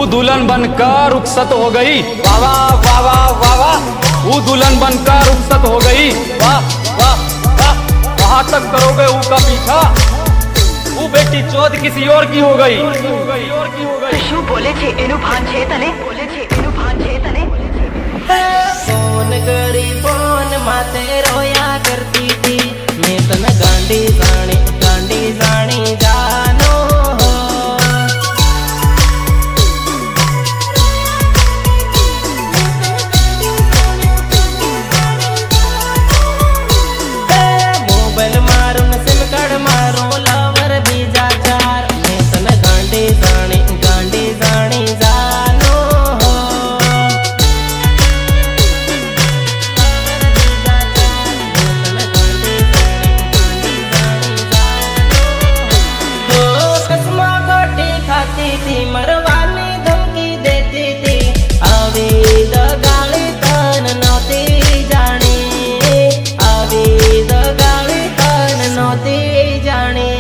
वो दुल्हन बनकर रुखसत हो गई। वाह वाह वाह वाह वाह। वो दुल्हन बनकर रुखसत हो गई। वाह वाह वाह। कहाँ तक करोगे उसका पीछा? वो बेटी चौथ किसी और की हो गई। શું બોલે છે એનું ભાન છે તને? બોલે છે એનું ભાન છે તને? फोन करी फोन माते रोया करती थी मैं तन गांडी जानी जानो हो। मोबाइल मारू न सिम कार्ड मारू लवर बीजा चार मैं तन गांडी जानी जानो हो। कसमा गोटी खाती थी मरवानी धमकी देती थी आवी द गाली तन नौती जानी आवी द गाली तन नौती जानी।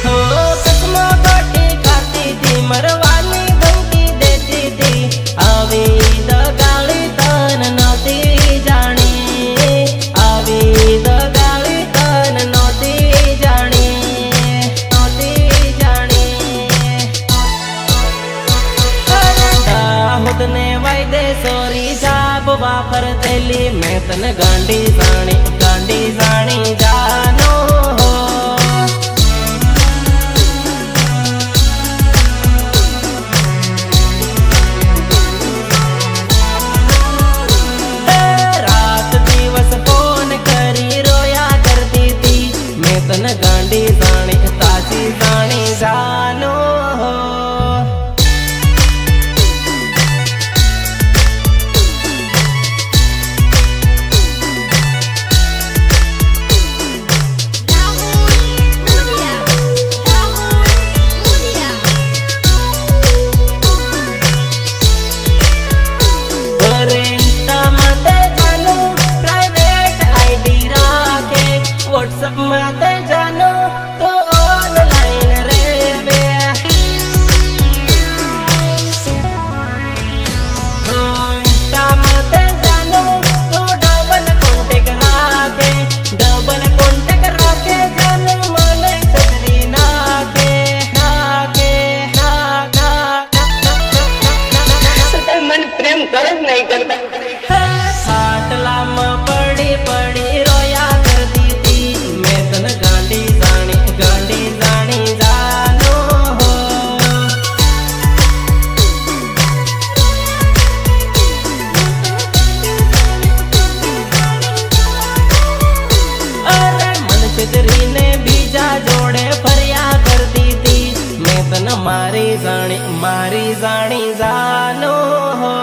हो कसमा गोटी खाती थी मरवानी धमकी देती थी आवी द गाली तन नौती जानी आवी द गाली तन नौती जानी दाऊद ने वायदे सोरी जाब वापर देली मैं तन गांडी जानी जानो हो। रात दिवस फोन करी रोया करती थी मैं तन गांडी जानी जानो हो। व्हाट्सएप माते जानो तो ऑनलाइन रे बे इंस्टा माते जानो तो डबल कांटेक्ट राखे जानो मने छतरी नाके मन प्रेम कर नहीं करता। साटला में पड़ी रोया करती थी मैं तन गांडी जानी जानो हो। अरे मन चितरी ने बीजा जोड़े फरिया करती थी मैं तन मारी जानी जानो हो।